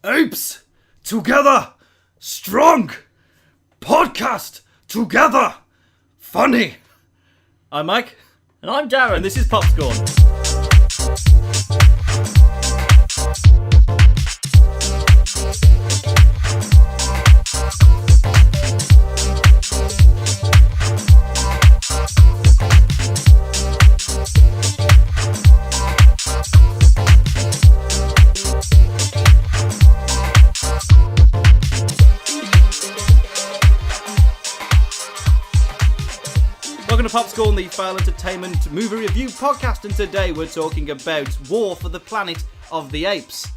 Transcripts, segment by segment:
Apes together, strong. Podcast together, funny. I'm Mike. And I'm Darren. And this is PopScorn. Welcome to PopScorn, the Fail Entertainment movie review podcast, and today we're talking about War for the Planet of the Apes.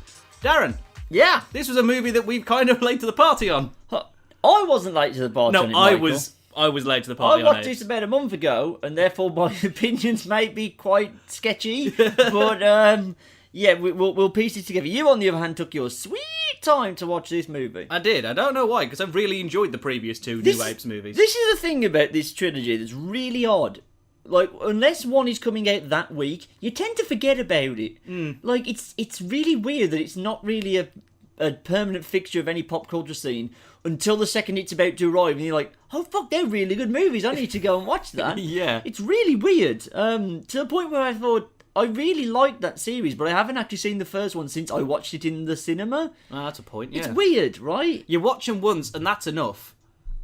Darren, Yeah. this was a movie that we've kind of late to the party on. I wasn't late to the party on it, I Michael. was late to the I party on watched Apes. this about a month ago, and therefore my opinions may be quite sketchy, but yeah, we'll piece it together. You, on the other hand, took your sweet time to watch this movie. I did. I don't know why, because I've really enjoyed the previous two New Apes movies. This is the thing about this trilogy that's really odd. Like, unless one is coming out that week, you tend to forget about it. Like, it's really weird that it's not really a permanent fixture of any pop culture scene until the second it's about to arrive, and you're like, oh fuck, they're really good movies, I need to go and watch that. Yeah. It's really weird. To the point where I thought, I really liked that series, but I haven't actually seen the first one since I watched it in the cinema. Oh, that's a point, yeah. It's weird, right? You watch them once, and that's enough.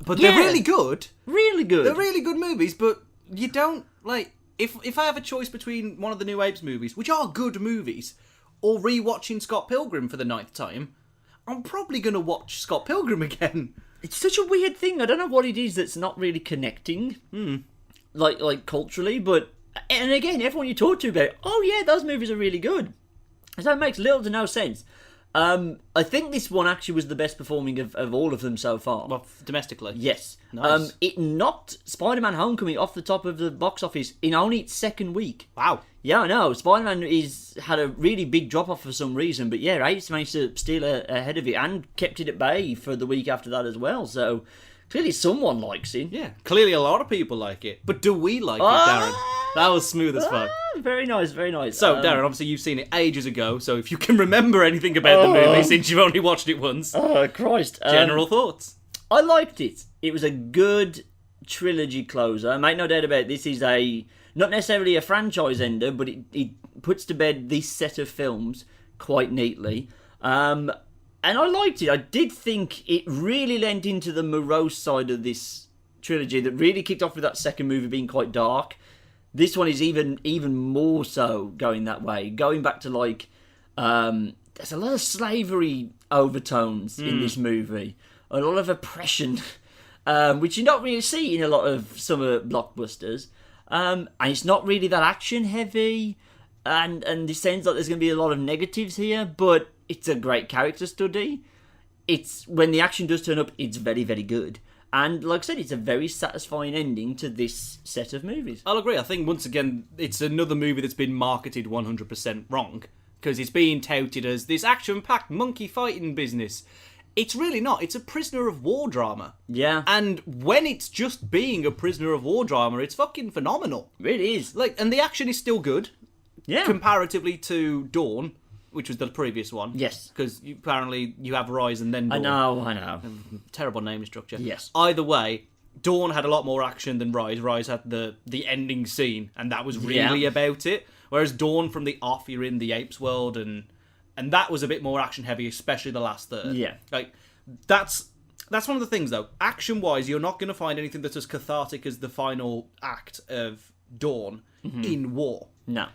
But Yeah. they're really good. Really good. They're really good movies, but you don't, like... If I have a choice between one of the New Apes movies, which are good movies, or rewatching Scott Pilgrim for the 9th time, I'm probably going to watch Scott Pilgrim again. It's such a weird thing. I don't know what it is that's not really connecting, like culturally. But and again, everyone you talk to about, oh yeah, those movies are really good. So it makes little to no sense. I think this one actually was the best performing of all of them so far. Well, domestically. Yes. Nice. It knocked Spider-Man Homecoming off the top of the box office in only its second week. Wow. Yeah, I know. Spider-Man had a really big drop-off for some reason, but yeah, Apes managed to steal ahead of it and kept it at bay for the week after that as well, so clearly someone likes it. Yeah, clearly a lot of people like it. But do we like it, Darren? That was smooth as fuck. Very nice, very nice. So, Darren, obviously you've seen it ages ago, so if you can remember anything about the movie since you've only watched it once, Oh, Christ. general thoughts. I liked it. It was a good trilogy closer. Make no doubt about it, this is not necessarily a franchise ender, but it puts to bed this set of films quite neatly. And I liked it. I did think it really lent into the morose side of this trilogy that really kicked off with that second movie being quite dark. This one is even more so going that way. Going back to, like, there's a lot of slavery overtones in this movie. A lot of oppression, which you don't really see in a lot of summer blockbusters. And it's not really that action heavy. And it sounds like there's going to be a lot of negatives here, but it's a great character study. It's when the action does turn up, it's very, very good. And like I said, it's a very satisfying ending to this set of movies. I'll agree. I think, once again, it's another movie that's been marketed 100% wrong. Because it's being touted as this action-packed monkey fighting business. It's really not. It's a prisoner of war drama. Yeah. And when it's just being a prisoner of war drama, it's fucking phenomenal. It is. Like, and the action is still good. Yeah. Comparatively to Dawn, which was the previous one. Yes. Because apparently you have Rise and then Dawn. I know. Terrible naming structure. Yes. Either way, Dawn had a lot more action than Rise. Rise had the ending scene, and that was really about it. Whereas Dawn, from the off, you're in the Apes world, and that was a bit more action heavy, especially the last third. Yeah. Like, that's one of the things, though. Action-wise, you're not going to find anything that's as cathartic as the final act of Dawn in War. No.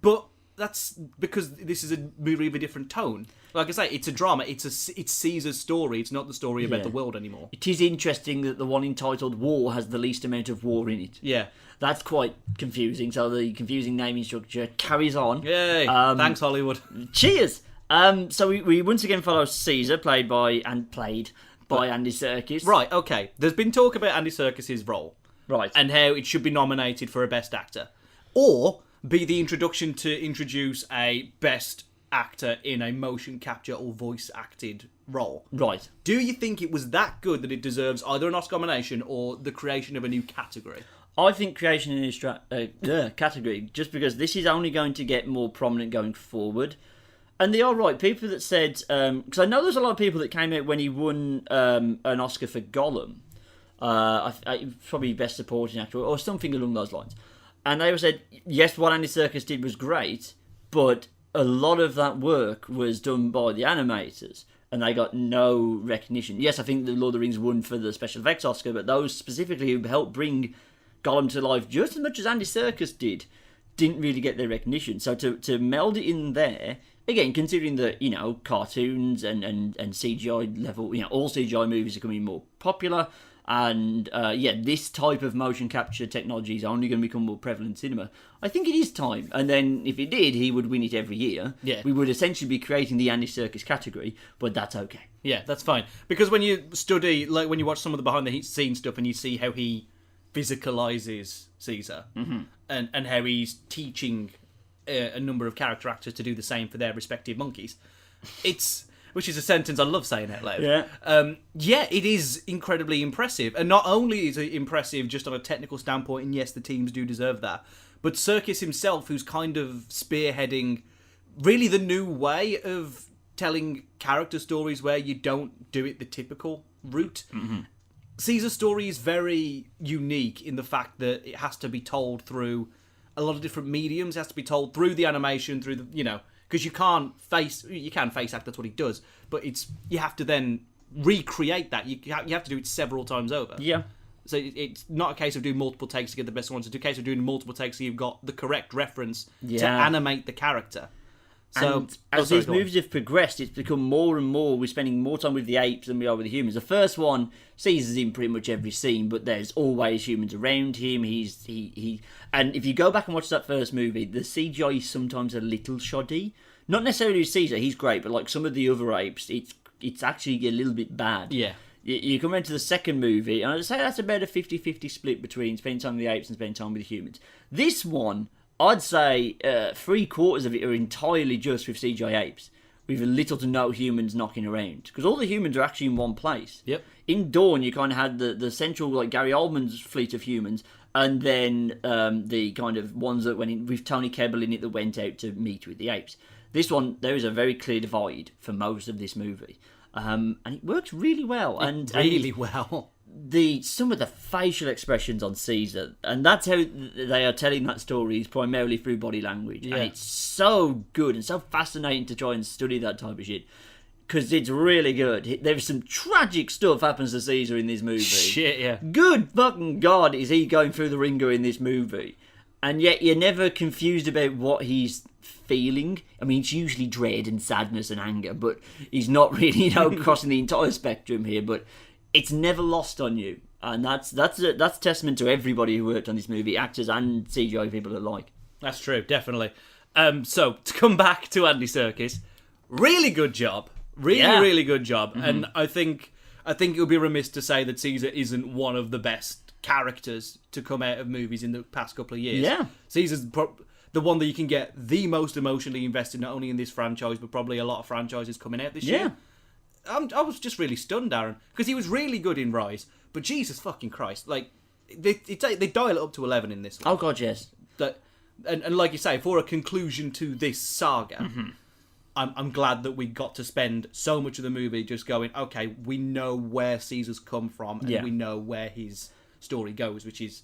But that's because this is a movie of a different tone. Like I say, it's a drama. It's Caesar's story. It's not the story about the world anymore. It is interesting that the one entitled War has the least amount of war in it. Yeah. That's quite confusing, so the confusing naming structure carries on. Yay. Thanks, Hollywood. Cheers! So we once again follow Caesar, played by Andy Serkis. Right, okay. There's been talk about Andy Serkis' role. Right. And how it should be nominated for a Best Actor. Or be the introduction to introduce a Best Actor in a motion capture or voice acted role. Right. Do you think it was that good that it deserves either an Oscar nomination or the creation of a new category? I think creation in this category, just because this is only going to get more prominent going forward. And they are right. People that said, because I know there's a lot of people that came out when he won an Oscar for Gollum. Probably best supporting actor or something along those lines. And they said, yes, what Andy Serkis did was great, but a lot of that work was done by the animators, and they got no recognition. Yes, I think the Lord of the Rings won for the special effects Oscar, but those specifically who helped bring Gollum to life just as much as Andy Serkis didn't really get their recognition. So to meld it in there, again, considering that, cartoons and CGI level, all CGI movies are becoming more popular, and this type of motion capture technology is only going to become more prevalent in cinema. I think it is time. And then if it did, he would win it every year. Yeah. We would essentially be creating the Andy Serkis category, but that's okay. Yeah, that's fine. Because when you study, like when you watch some of the behind the scenes stuff and you see how he physicalizes Caesar and how he's teaching a number of character actors to do the same for their respective monkeys, which is a sentence I love saying out loud. Yeah. It is incredibly impressive. And not only is it impressive just on a technical standpoint, and yes, the teams do deserve that, but Serkis himself, who's kind of spearheading really the new way of telling character stories where you don't do it the typical route. Caesar's story is very unique in the fact that it has to be told through a lot of different mediums. It has to be told through the animation, through the, because you can face act, that's what he does, but you have to then recreate that. You have to do it several times over. Yeah. So it's not a case of doing multiple takes to get the best ones. It's a case of doing multiple takes so you've got the correct reference to animate the character. So, and as these movies have progressed, it's become more and more, we're spending more time with the apes than we are with the humans. The first one, Caesar's in pretty much every scene, but there's always humans around him. And if you go back and watch that first movie, the CGI is sometimes a little shoddy. Not necessarily with Caesar, he's great, but like some of the other apes, it's actually a little bit bad. Yeah. You come into the second movie, and I'd say that's about a 50-50 split between spending time with the apes and spending time with the humans. This one, I'd say 3/4 of it are entirely just with CGI apes, with little to no humans knocking around. Because all the humans are actually in one place. Yep. In Dawn, you kind of had the central, like Gary Oldman's fleet of humans, and then the kind of ones that went in, with Tony Kebbell in it, that went out to meet with the apes. This one, there is a very clear divide for most of this movie. And it works really well. Well. Some of the facial expressions on Caesar, and that's how they are telling that story, is primarily through body language. Yeah. And it's so good and so fascinating to try and study that type of shit, because it's really good. There's some tragic stuff happens to Caesar in this movie. Shit, yeah. Good fucking God, is he going through the ringer in this movie. And yet you're never confused about what he's feeling. I mean, it's usually dread and sadness and anger, but he's not really, crossing the entire spectrum here. But it's never lost on you, and that's testament to everybody who worked on this movie, actors and CGI people alike. That's true, definitely. So to come back to Andy Serkis, really good job, really good job, and I think it would be remiss to say that Caesar isn't one of the best characters to come out of movies in the past couple of years. Yeah, Caesar's the one that you can get the most emotionally invested, not only in this franchise, but probably a lot of franchises coming out this year. I was just really stunned, Darren, because he was really good in Rise, but Jesus fucking Christ, like they dial it up to 11 in this one. Oh God, yes. And like you say, for a conclusion to this saga, I'm glad that we got to spend so much of the movie just going, okay, we know where Caesar's come from, and we know where his story goes, which is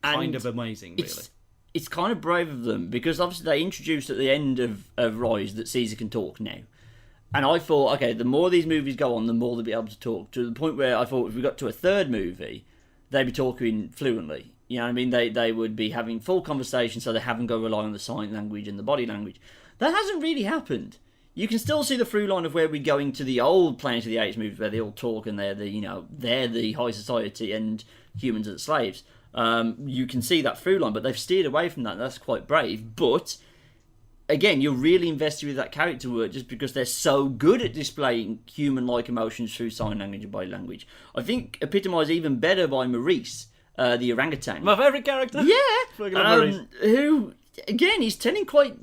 kind of amazing, really. It's kind of brave of them, because obviously they introduced at the end of Rise that Caesar can talk now. And I thought, okay, the more these movies go on, the more they'll be able to talk, to the point where I thought if we got to a third movie, they'd be talking fluently. You know what I mean? They would be having full conversations, so they haven't got to rely on the sign language and the body language. That hasn't really happened. You can still see the through line of where we're going to the old Planet of the Apes movies, where they all talk and they're the high society and humans are the slaves. You can see that through line, but they've steered away from that. That's quite brave. But again, you're really invested with that character work just because they're so good at displaying human-like emotions through sign language and body language. I think epitomised even better by Maurice, the orangutan. My favourite character. Yeah. Who, again, he's telling quite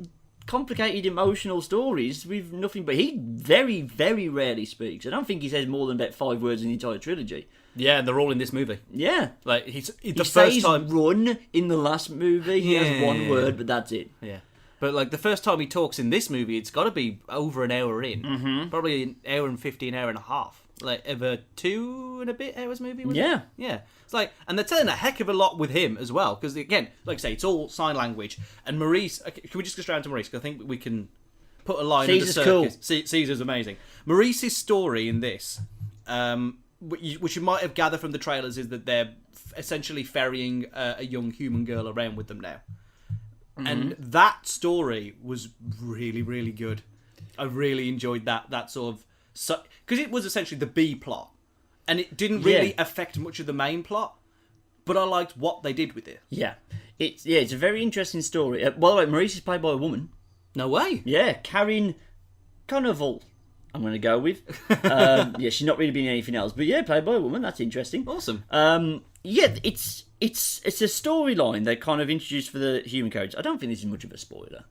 complicated emotional stories with nothing, but he very, very rarely speaks. I don't think he says more than about 5 words in the entire trilogy. Yeah, and they're all in this movie. Yeah. Like, he says run in the last movie. He has 1 word, but that's it. Yeah. But like the first time he talks in this movie, it's got to be over an hour in, probably an hour and 15, hour and a half. Like of a 2 and a bit hours movie. Was Yeah. it? Yeah. It's like, and they're telling a heck of a lot with him as well, because again, like I say, it's all sign language. And Maurice, okay, can we just go straight to Maurice? Because I think we can put a line Caesar's under circus. cool. Caesar's amazing. Maurice's story in this, which you might have gathered from the trailers, is that they're essentially ferrying a young human girl around with them now. And that story was really, really good. I really enjoyed that sort of... Because it was essentially the B plot. And it didn't really affect much of the main plot. But I liked what they did with it. Yeah. It's a very interesting story. By the way, Maurice is played by a woman. No way. Yeah, Karen Carnival, I'm going to go with. Yeah, she's not really been anything else. But yeah, played by a woman. That's interesting. Awesome. Yeah, it's a storyline they kind of introduced for the human characters. I don't think this is much of a spoiler.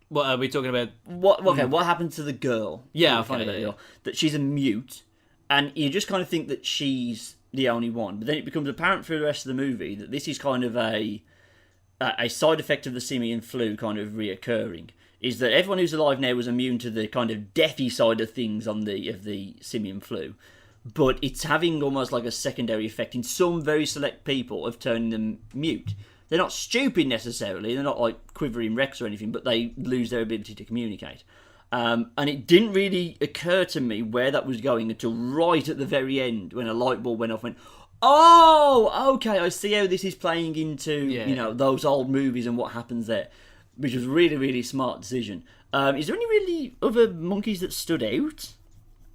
What are we talking about? What happened to the girl? Yeah, I'll find it out. That she's a mute, and you just kind of think that she's the only one. But then it becomes apparent through the rest of the movie that this is kind of a side effect of the simian flu kind of reoccurring. Is that everyone who's alive now was immune to the kind of deathy side of things of the simian flu. But it's having almost like a secondary effect in some very select people of turning them mute. They're not stupid necessarily, they're not like quivering wrecks or anything, but they lose their ability to communicate. And it didn't really occur to me where that was going until right at the very end when a light bulb went off and went, oh, okay, I see how this is playing into those old movies and what happens there. Which was a really, really smart decision. Is there any really other monkeys that stood out?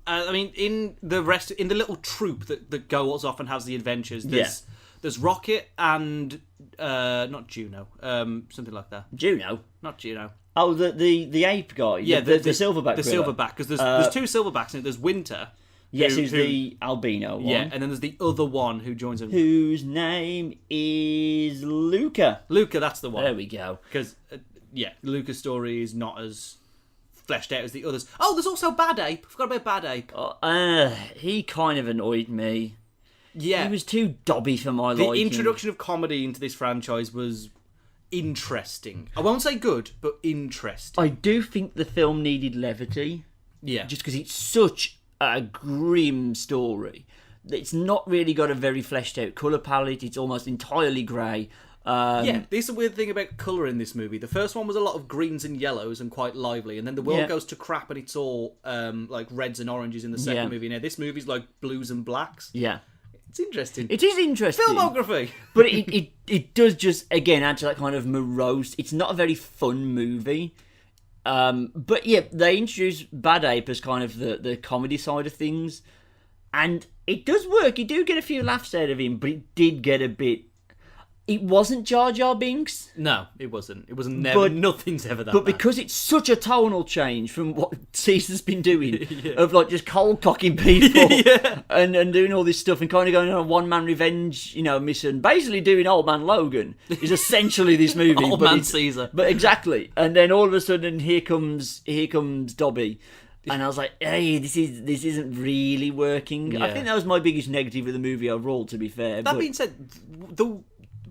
I mean, in the little troop that goes off and has the adventures, there's Rocket and not Juno, something like that. Juno, not Juno. Oh, the ape guy. Yeah, the silverback. The silverback, because there's two silverbacks in it. There's Winter. Yes, who's the albino one. Yeah, and then there's the other one who joins him. Whose name is Luca. Luca, that's the one. There we go. Because Luca's story is not as fleshed out as the others. Oh, there's also Bad Ape. I forgot about Bad Ape. He kind of annoyed me. Yeah. He was too dobby for my liking. The introduction of comedy into this franchise was interesting. I won't say good, but interesting. I do think the film needed levity. Yeah. Just because it's such a grim story. It's not really got a very fleshed out colour palette. It's almost entirely grey. This is the weird thing about colour in this movie. The first one was a lot of greens and yellows and quite lively, and then the world goes to crap and it's all like reds and oranges in the second movie. Now this movie's like blues and blacks. Yeah. It's interesting. It is interesting. Filmography! But it does just, again, add to that kind of morose. It's not a very fun movie. But yeah, they introduced Bad Ape as kind of the comedy side of things. And it does work. You do get a few laughs out of him, but it did get a bit... It wasn't Jar Jar Binks. No, it wasn't. It wasn't never. Nothing's ever that bad. But because it's such a tonal change from what Caesar's been doing, of like just cold cocking people and doing all this stuff and kind of going on a one-man revenge, mission, basically doing Old Man Logan is essentially this movie. Old Man Caesar. But exactly. And then all of a sudden, here comes Dobby. And I was like, hey, this isn't really working. Yeah. I think that was my biggest negative of the movie overall, to be fair. That being said,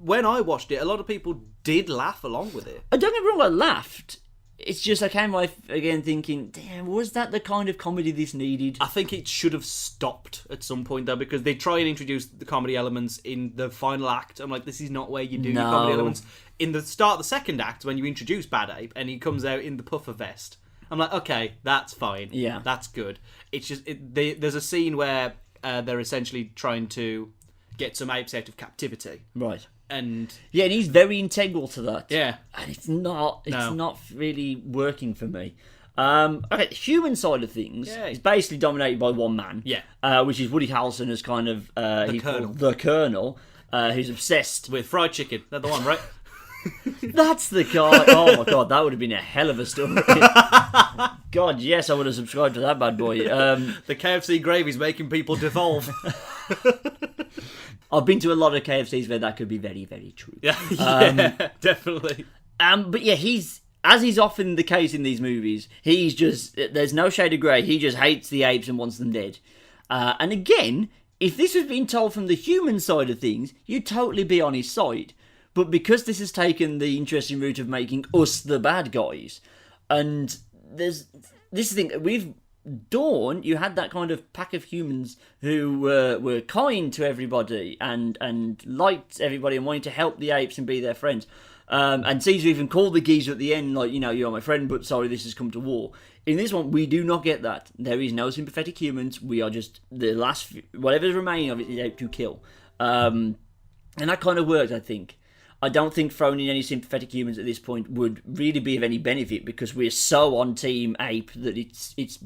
when I watched it, a lot of people did laugh along with it. I don't get me wrong, I laughed. It's just I came away again thinking, damn, was that the kind of comedy this needed? I think it should have stopped at some point, though, because they try and introduce the comedy elements in the final act. I'm like, this is not where you do your comedy elements. In the start of the second act, when you introduce Bad Ape, and he comes out in the puffer vest, I'm like, okay, that's fine. Yeah. That's good. It's just, there's a scene where they're essentially trying to get some apes out of captivity. Right. And he's very integral to that. Yeah. And it's not really working for me. Okay, the human side of things is basically dominated by one man. Yeah. Which is Woody Harrelson as kind of the Colonel, who's obsessed with fried chicken. They're the one, right? That's the guy. Oh my god, that would have been a hell of a story. God, yes, I would have subscribed to that bad boy. The KFC gravy's making people devolve. I've been to a lot of KFCs where that could be very, very true. Yeah, definitely. But yeah, as is often the case in these movies, he's just, there's no shade of grey, he just hates the apes and wants them dead. And again, if this was being told from the human side of things, you'd totally be on his side. But because this has taken the interesting route of making us the bad guys, and there's this thing with Dawn, you had that kind of pack of humans who were kind to everybody and liked everybody and wanted to help the apes and be their friends. And Caesar even called the geezer at the end, like, you're my friend, but sorry, this has come to war. In this one, we do not get that. There is no sympathetic humans. We are just the last, whatever's remaining of it is out to kill. And that kind of worked, I think. I don't think throwing in any sympathetic humans at this point would really be of any benefit because we're so on Team Ape that it's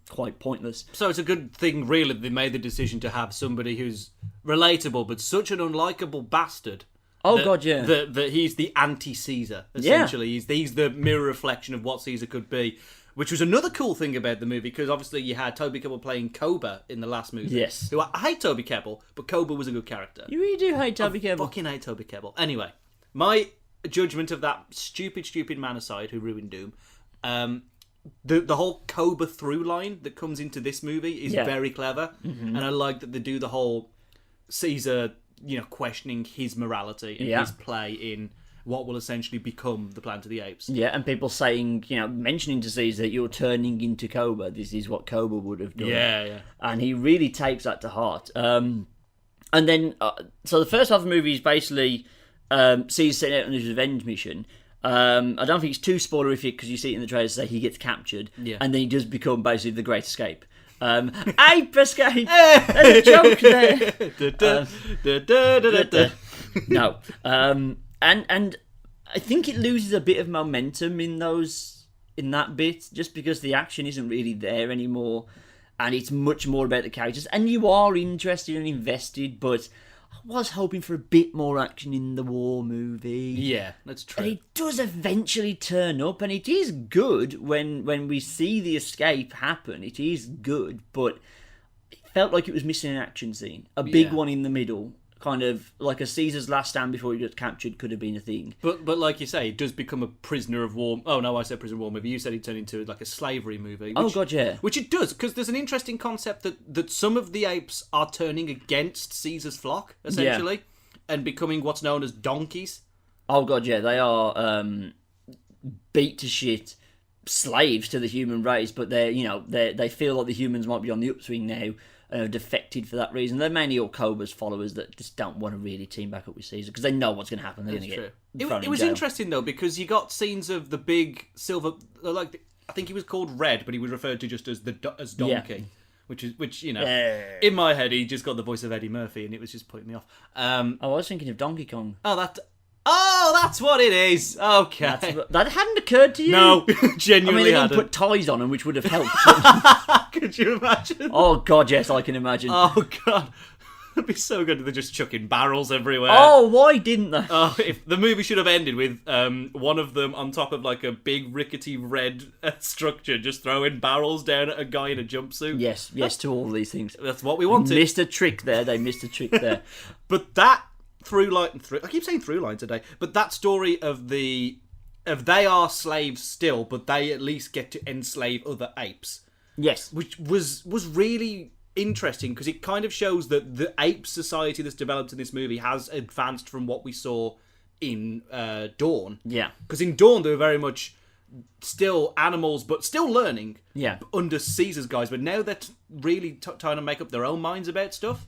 quite pointless. So it's a good thing, really, that they made the decision to have somebody who's relatable but such an unlikable bastard. Oh, God, yeah. That he's the anti-Caesar, essentially. Yeah. He's the mirror reflection of what Caesar could be, which was another cool thing about the movie, because obviously you had Toby Kebbell playing Koba in the last movie. Yes. Who I hate Toby Kebbell, but Koba was a good character. You really do hate Toby Kebbell. I fucking hate Toby Kebbell. Anyway, my judgment of that stupid man aside who ruined Doom, the whole Koba through line that comes into this movie is very clever, and I like that they do the whole Caesar, questioning his morality and his play in what will essentially become the Planet of the Apes. Yeah, and people saying, mentioning to Caesar that you're turning into Koba. This is what Koba would have done. Yeah. And he really takes that to heart. And then, so the first half of the movie is basically Caesar setting out on his revenge mission. I don't think it's too spoilerific because you see it in the trailer say he gets captured, and then he does become basically the Great Escape. Ape escape! There's a joke there! No. And I think it loses a bit of momentum in that bit, just because the action isn't really there anymore, and it's much more about the characters, and you are interested and invested, but I was hoping for a bit more action in the war movie. Yeah, that's true. And it does eventually turn up, and it is good when we see the escape happen. It is good, but it felt like it was missing an action scene. A big one in the middle. Kind of like a Caesar's last stand before he gets captured could have been a thing. But like you say, he does become a prisoner of war. Oh no, I said prisoner of war movie. You said he turned into like a slavery movie. Oh God, yeah. Which it does, because there's an interesting concept that some of the apes are turning against Caesar's flock, essentially, and becoming what's known as donkeys. Oh God, yeah. They are beat to shit slaves to the human race, but they feel like the humans might be on the upswing now. Defected for that reason. They're mainly all Koba's followers that just don't want to really team back up with Caesar because they know what's going to happen. They're going to get thrown It was in jail. interesting though, because you got scenes of the big silver, I think he was called Red, but he was referred to just as Donkey, which in my head he just got the voice of Eddie Murphy, and it was just putting me off. I was thinking of Donkey Kong. Oh, that's what it is. Okay. That hadn't occurred to you? No, genuinely they hadn't. didn't put ties on them, which would have helped. Could you imagine? Oh, God, yes, I can imagine. Oh, God. It'd be so good if they're just chucking barrels everywhere. Oh, why didn't they? If the movie should have ended with one of them on top of like a big rickety red structure, just throwing barrels down at a guy in a jumpsuit. Yes to all these things. That's what we wanted. Missed a trick there. They missed a trick there. But that I keep saying through line today, but that story of they are slaves still, but they at least get to enslave other apes. Yes. Which was really interesting, because it kind of shows that the ape society that's developed in this movie has advanced from what we saw in Dawn. Yeah. Because in Dawn they were very much still animals, but still learning. Yeah. Under Caesar's guise, but now they're really trying to make up their own minds about stuff.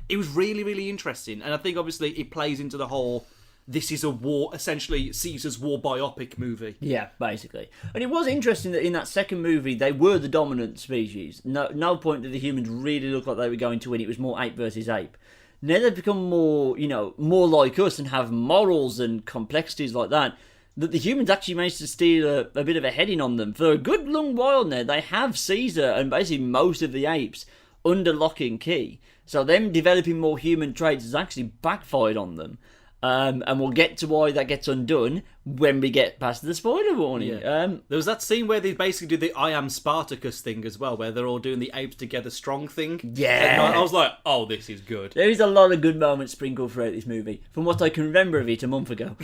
It was really, really interesting, and I think obviously it plays into the whole, this is a war, essentially Caesar's war biopic movie. Yeah, basically. And it was interesting that in that second movie, they were the dominant species. No point did the humans really look like they were going to win. It was more ape versus ape. Now they've become more like us and have morals and complexities like that the humans actually managed to steal a bit of a heading on them. For a good long while now, they have Caesar and basically most of the apes under lock and key. So them developing more human traits has actually backfired on them. And we'll get to why that gets undone when we get past the spoiler warning. Yeah. There was that scene where they basically do the I am Spartacus thing as well, where they're all doing the apes together strong thing. Yeah. And I was like, oh, this is good. There is a lot of good moments sprinkled throughout this movie, from what I can remember of it a month ago.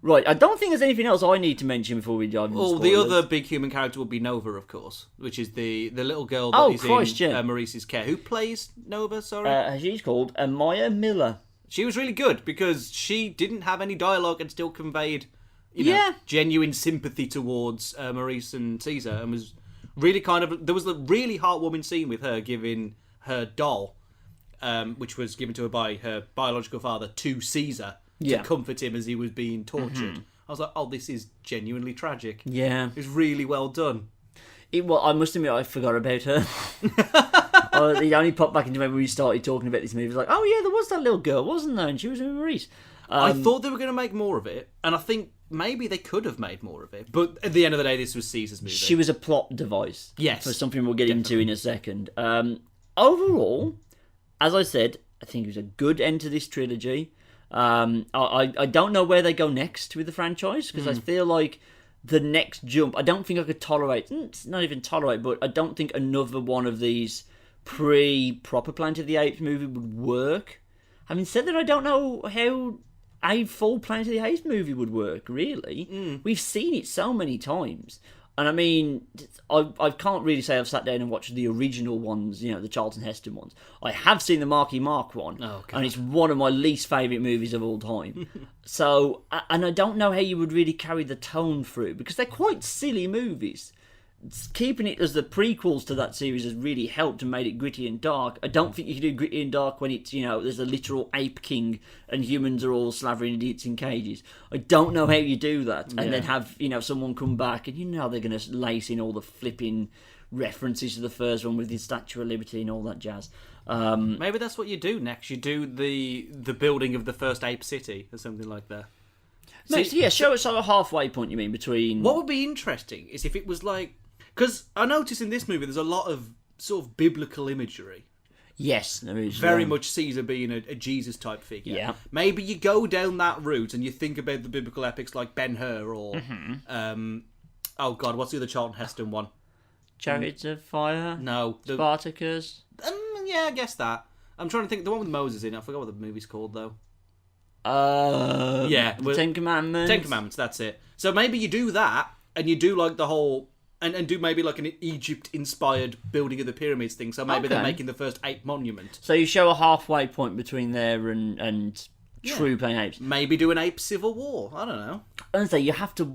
Right, I don't think there's anything else I need to mention before we dive into spoilers. The other big human character would be Nova, of course, which is the little girl that is in Maurice's care. Who plays Nova, sorry? She's called Amaya Miller. She was really good because she didn't have any dialogue and still conveyed, Yeah. genuine sympathy towards Maurice and Caesar, and was really there was a really heartwarming scene with her giving her doll, which was given to her by her biological father, to Caesar to comfort him as he was being tortured. I was like, oh, this is genuinely tragic. Yeah. It's really well done. I must admit, I forgot about her. It only popped back into my memory when we started talking about this movie. It was like, oh yeah, there was that little girl, wasn't there? And she was in Maurice. I thought they were going to make more of it, and I think maybe they could have made more of it. But at the end of the day, this was Caesar's movie. She was a plot device. Yes. For something we'll get into in a second. Overall, as I said, I think it was a good end to this trilogy. I don't know where they go next with the franchise, because I feel like the next jump, I don't think I could tolerate, it's not even tolerate, but I don't think another one of these proper Planet of the Apes movie would work. Having said that, I don't know how a full Planet of the Apes movie would work, really. We've seen it so many times. And I mean, I can't really say I've sat down and watched the original ones, the Charlton Heston ones. I have seen the Marky Mark one, and it's one of my least favourite movies of all time. So, and I don't know how you would really carry the tone through, because they're quite silly movies. Keeping it as the prequels to that series has really helped and made it gritty and dark. I don't think you can do gritty and dark when it's, there's a literal ape king and humans are all slavering idiots in cages. I don't know how you do that. And then have, someone come back and they're going to lace in all the flipping references to the first one with the Statue of Liberty and all that jazz. Maybe that's what you do next. You do the building of the first ape city or something like that. Show us a halfway point, you mean, between... What would be interesting is if it was like... Because I notice in this movie there's a lot of sort of biblical imagery. Yes, there is. Very much Caesar being a Jesus-type figure. Yeah. Maybe you go down that route and you think about the biblical epics like Ben-Hur or... oh, God, what's the other Charlton Heston one? Chariots of Fire? No. Spartacus? Yeah, I guess that. I'm trying to think. The one with Moses in it. I forgot what the movie's called, though. The Ten Commandments. Ten Commandments, that's it. So maybe you do that, and you do like the whole... And do maybe like an Egypt-inspired building of the pyramids thing. So maybe they're making the first ape monument. So you show a halfway point between there and true Planet Apes. Maybe do an ape civil war. I don't know. And say you have to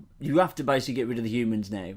basically get rid of the humans now.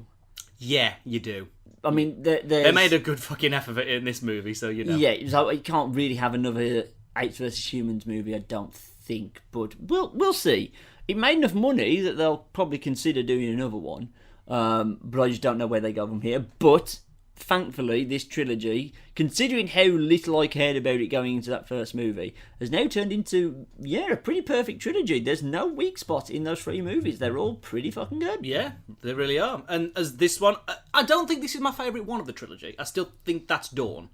Yeah, you do. I mean, they made a good fucking effort of it in this movie, so Yeah, so you can't really have another Apes versus Humans movie, I don't think. But we'll see. It made enough money that they'll probably consider doing another one. But I just don't know where they go from here. But thankfully, this trilogy, considering how little I cared about it going into that first movie, has now turned into a pretty perfect trilogy. There's no weak spot in those three movies. They're all pretty fucking good. Yeah, they really are. And as this one, I don't think this is my favourite one of the trilogy. I still think that's Dawn.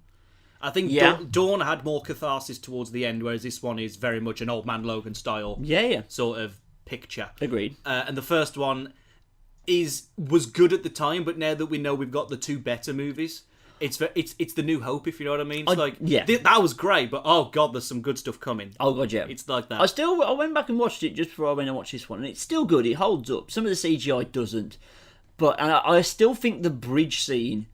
I think Dawn had more catharsis towards the end, whereas this one is very much an Old Man Logan style sort of picture. Agreed. And the first one was good at the time, but now that we know we've got the two better movies, it's the new hope, if you know what I mean. It's that was great, but oh god, there's some good stuff coming. Oh god, yeah, it's like that. I went back and watched it just before I went and watched this one, and it's still good. It holds up. Some of the CGI doesn't, but I still think the bridge scene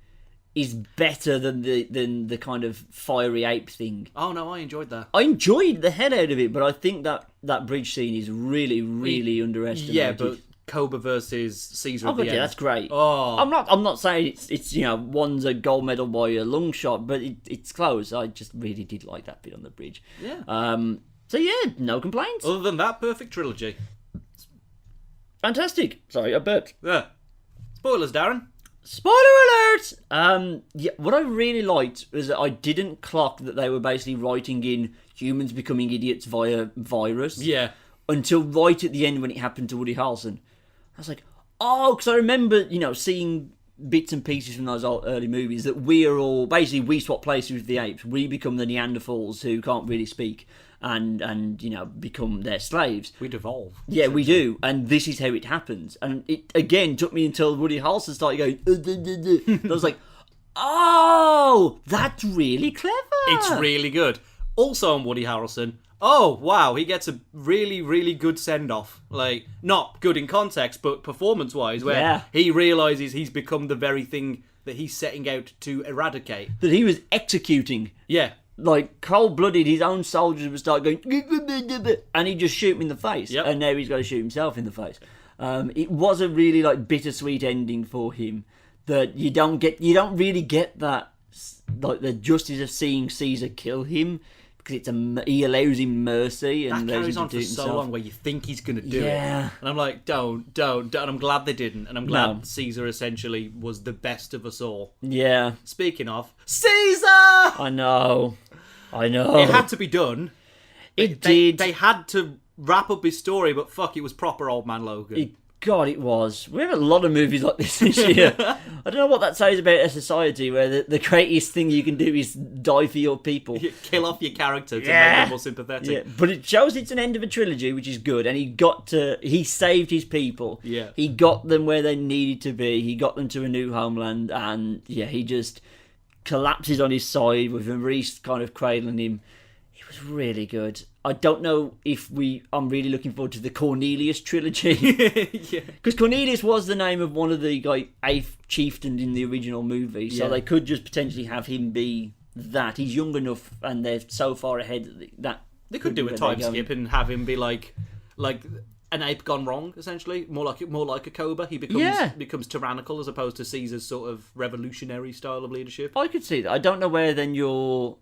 is better than the kind of fiery ape thing. Oh no, I enjoyed that. I enjoyed the head out of it, but I think that bridge scene is really, really underestimated. Yeah, but Cobra versus Caesar at the end. Yeah, that's great. Oh. I'm not saying it's one's a gold medal by a long shot, but it's close. I just really did like that bit on the bridge. Yeah. So yeah, no complaints. Other than that, perfect trilogy. Fantastic. Sorry, I burped. Yeah. Spoilers, Darren. Spoiler alert! What I really liked was that I didn't clock that they were basically writing in humans becoming idiots via virus. Yeah. Until right at the end when it happened to Woody Harrelson. I was like, oh, because I remember, seeing bits and pieces from those early movies that we are all, basically we swap places with the apes. We become the Neanderthals who can't really speak and become their slaves. We devolve. Yeah, we do. And this is how it happens. And it, again, took me until Woody Harrelson started going, and I was like, oh, that's really clever. It's really good. Also on Woody Harrelson, oh, wow, he gets a really, really good send-off. Like, not good in context, but performance-wise, where he realises he's become the very thing that he's setting out to eradicate. That he was executing. Yeah. like cold-blooded, his own soldiers would start going, and he'd just shoot him in the face. Yep. And now he's got to shoot himself in the face. It was a really like bittersweet ending for him that you don't really get that, like the justice of seeing Caesar kill him, because he allows him mercy and that carries on for so himself. long where you think he's going to do it. Yeah. And I'm like, don't. And I'm glad they didn't. And I'm glad Caesar essentially was the best of us all. Yeah. Speaking of, Caesar! I know. It had to be done. It did. They had to wrap up his story, but fuck, it was proper Old Man Logan. God, it was. We have a lot of movies like this year. I don't know what that says about a society where the greatest thing you can do is die for your people. You kill off your character to make them more sympathetic. Yeah, but it shows it's an end of a trilogy, which is good. And he saved his people. Yeah. He got them where they needed to be. He got them to a new homeland. And yeah, he just collapses on his side with Maurice kind of cradling him. It was really good. I don't know if I'm really looking forward to the Cornelius trilogy. Yeah. Because Cornelius was the name of one of the 8th chieftains in the original movie, so they could just potentially have him be that. He's young enough, and they're so far ahead that They could do a time skip and have him be like an ape gone wrong, essentially. More like a cobra. He becomes tyrannical as opposed to Caesar's sort of revolutionary style of leadership. I could see that. I don't know where then you're...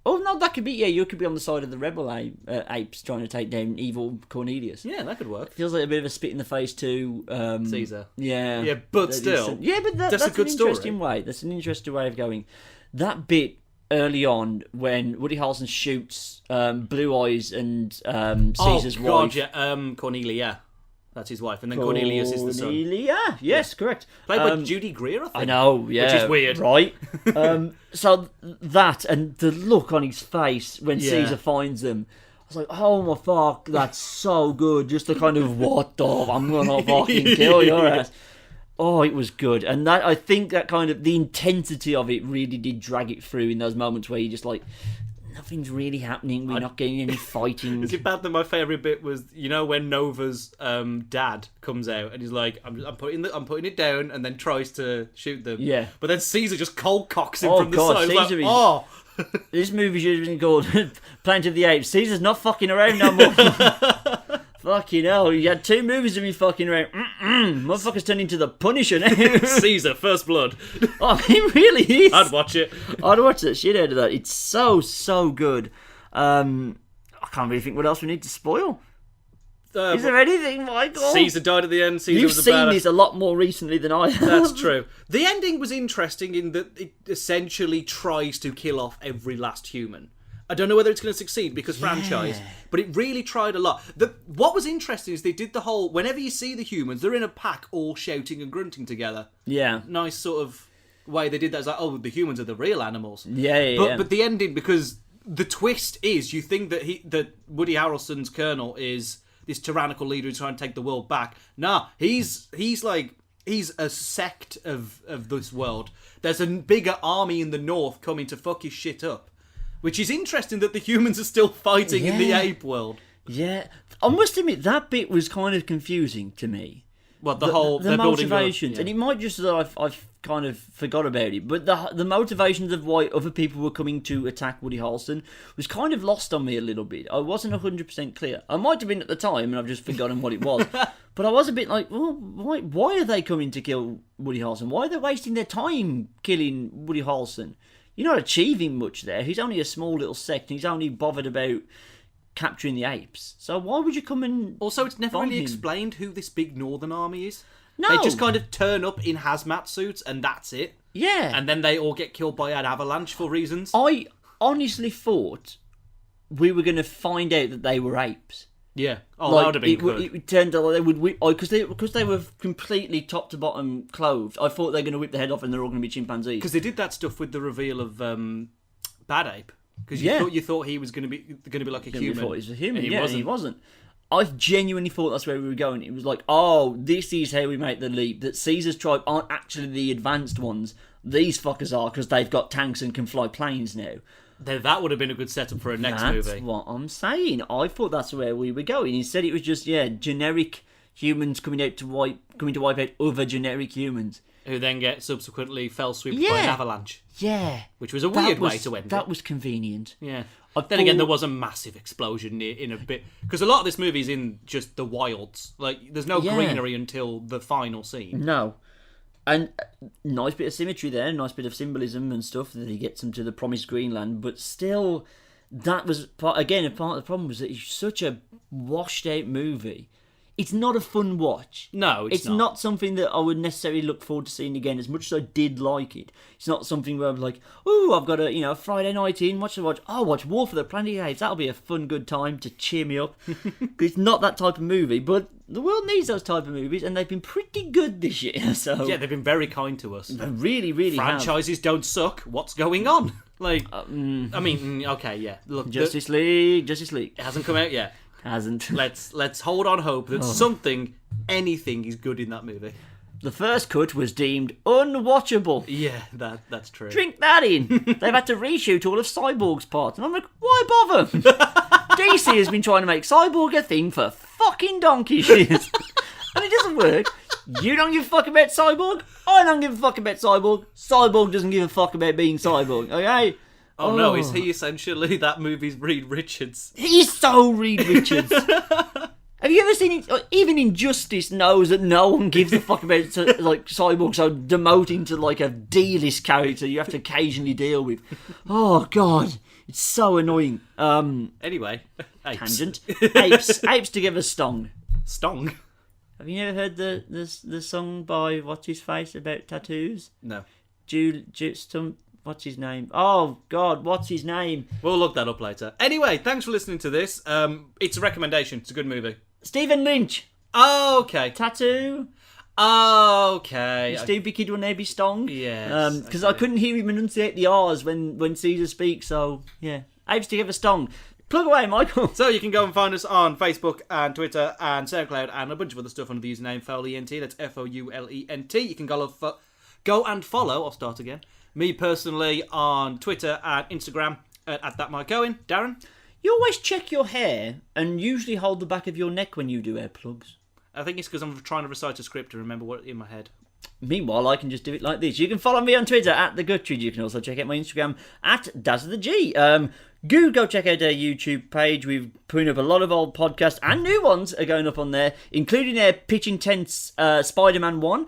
Oh, no, that could be... Yeah, you could be on the side of the rebel apes trying to take down evil Cornelius. Yeah, that could work. Feels like a bit of a spit in the face to... Caesar. Yeah. Yeah, but still. Yeah, but that's a good an story. Interesting way. That's an interesting way of going. That bit early on when Woody Harrelson shoots Blue Eyes and Caesar's wife... Oh, God, yeah. Cornelia. That's his wife. And then Cornelius is the son. Cornelia, yes, correct. Played by Judy Greer, I think. I know, yeah. Which is weird. Right. So that, and the look on his face when Caesar finds them, I was like, oh my fuck, that's so good. Just the kind of, what the, I'm gonna fucking kill your ass. Oh, it was good. And that, I think that kind of, the intensity of it really did drag it through in those moments where you just like, nothing's really happening. We're not getting any fighting. Is it bad that my favourite bit was, when Nova's dad comes out and he's like, I'm putting it down, and then tries to shoot them. Yeah. But then Caesar just cold cocks him Oh, from the God, side. Caesar Like, is- This movie should have been called Planet of the Apes. Caesar's not fucking around no more. Fucking hell, you had 2 movies of me fucking around. Motherfucker's turned into the Punisher now. Caesar, First Blood. Oh, he really is. I'd watch it. I'd watch that shit out of that. It's so good. I can't really think what else we need to spoil. Is there anything, Michael? Caesar died at the end. Caesar You've was a seen badass. this a lot more recently than I have. That's true. The ending was interesting in that it essentially tries to kill off every last human. I don't know whether it's going to succeed because franchise, but it really tried a lot. What was interesting is they did the whole, whenever you see the humans, they're in a pack all shouting and grunting together. Yeah. Nice sort of way they did that. It's like, oh, the humans are the real animals. Yeah. But the ending, because the twist is, you think that Woody Harrelson's Colonel is this tyrannical leader who's trying to take the world back. Nah, he's a sect of this world. There's a bigger army in the north coming to fuck his shit up. Which is interesting that the humans are still fighting in the ape world. Yeah. I must admit, that bit was kind of confusing to me. Well, the motivations, and it might just that I've kind of forgot about it, but the motivations of why other people were coming to attack Woody Harrelson was kind of lost on me a little bit. I wasn't 100% clear. I might have been at the time, and I've just forgotten what it was. But I was a bit like, well, why are they coming to kill Woody Harrelson? Why are they wasting their time killing Woody Harrelson? You're not achieving much there. He's only a small little sect, and he's only bothered about capturing the apes. So why would you come and... Also, it's never bomb really him? explained who this big northern army is. No. They just kind of turn up in hazmat suits, and that's it. Yeah. And then they all get killed by an avalanche for reasons. I honestly thought we were going to find out that they were apes. Yeah. Oh, that would have been good. It turned out they would whip... Because they were completely top to bottom clothed. I thought they were going to whip the head off and they're all going to be chimpanzees. Because they did that stuff with the reveal of Bad Ape. Because you thought he was going to be like a human. You thought he was a human, and he wasn't. I genuinely thought that's where we were going. It was like, oh, this is how we make the leap. That Caesar's tribe aren't actually the advanced ones. These fuckers are, because they've got tanks and can fly planes now. That would have been a good setup for a next movie. That's what I'm saying. I thought that's where we were going. Instead, it was just generic humans coming to wipe out other generic humans. Who then get subsequently fell swooped by Yeah. an avalanche. Yeah. Which was a weird way to end it. That was convenient. Yeah. Then again, there was a massive explosion in a bit... Because a lot of this movie's in just the wilds. Like, there's no greenery until the final scene. No. And nice bit of symmetry there, nice bit of symbolism and stuff that he gets them to the promised Greenland, but still, that was, again, a part of the problem was that it's such a washed-out movie. It's not a fun watch. No, it's not. It's not something that I would necessarily look forward to seeing again, as much as I did like it. It's not something where I'm like, oh, I've got a Friday night in, what should I watch? Oh, watch War for the Planet of the Apes. That'll be a fun, good time to cheer me up. It's not that type of movie, but the world needs those type of movies, and they've been pretty good this year. So Yeah, they've been very kind to us. they really, really Franchises don't suck. What's going on? Like, I mean, okay, yeah. Look, have. Justice League. it hasn't come out yet. Hasn't. Let's hold on hope that anything is good in that movie. The first cut was deemed unwatchable. Yeah, that's true. Drink that in. They've had to reshoot all of Cyborg's parts. And I'm like, why bother? DC has been trying to make Cyborg a thing for fucking donkey shit. And it doesn't work. You don't give a fuck about Cyborg. I don't give a fuck about Cyborg. Cyborg doesn't give a fuck about being Cyborg, okay? Oh no, is he essentially that movie's Reed Richards? He's so Reed Richards. Have you ever seen it? Even Injustice knows that no one gives a fuck about like Cyborg, so demoting to like a D-list character you have to occasionally deal with. Oh god, it's so annoying. Anyway, Apes. Tangent. Apes together stung. Stong? Have you never heard the song by what's his face about tattoos? No. What's his name? Oh god, what's his name? We'll look that up later. Anyway, thanks for listening to this. It's a recommendation. It's a good movie. Stephen Lynch. Oh, okay. Tattoo. Oh, okay. Stupid kid will never be stung. Yes. Because I couldn't hear him enunciate the R's when Caesar speaks. So yeah, Apes together stung. Plug away, Michael. So you can go and find us on Facebook and Twitter and SoundCloud and a bunch of other stuff under the username FoulEnt. That's FOULENT. You can go and follow. I'll start again. Me personally on Twitter and Instagram at @thatmikeowen. Darren? You always check your hair and usually hold the back of your neck when you do hair plugs. I think it's because I'm trying to recite a script to remember what's in my head. Meanwhile, I can just do it like this. You can follow me on Twitter @TheGuttridge. You can also check out my Instagram @DazTheG. Go check out our YouTube page. We've put up a lot of old podcasts and new ones are going up on there, including our Pitch Intense Spider-Man 1,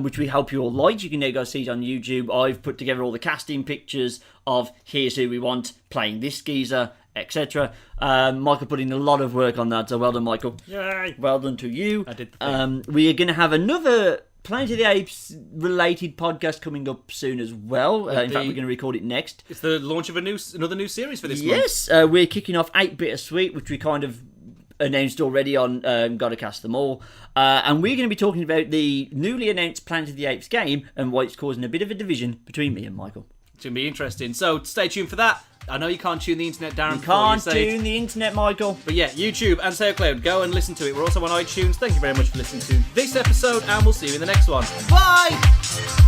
which we hope you all liked. You can now go see it on YouTube. I've put together all the casting pictures of here's who we want playing this geezer, etc. Michael put in a lot of work on that, so well done, Michael. Yay! Well done to you. I did the thing. We are going to have another Planet of the Apes related podcast coming up soon as well. In fact, we're going to record it next. It's the launch of another new series for this month. Yes, we're kicking off 8 Bittersweet, which we kind of announced already on Gotta Cast Them All. And we're going to be talking about the newly announced Planet of the Apes game and why it's causing a bit of a division between me and Michael. It's going to be interesting. So stay tuned for that. I know you can't tune the internet, Darren. You can't tune the internet, Michael. But yeah, YouTube and SoundCloud. Go and listen to it. We're also on iTunes. Thank you very much for listening to this episode, and we'll see you in the next one. Bye!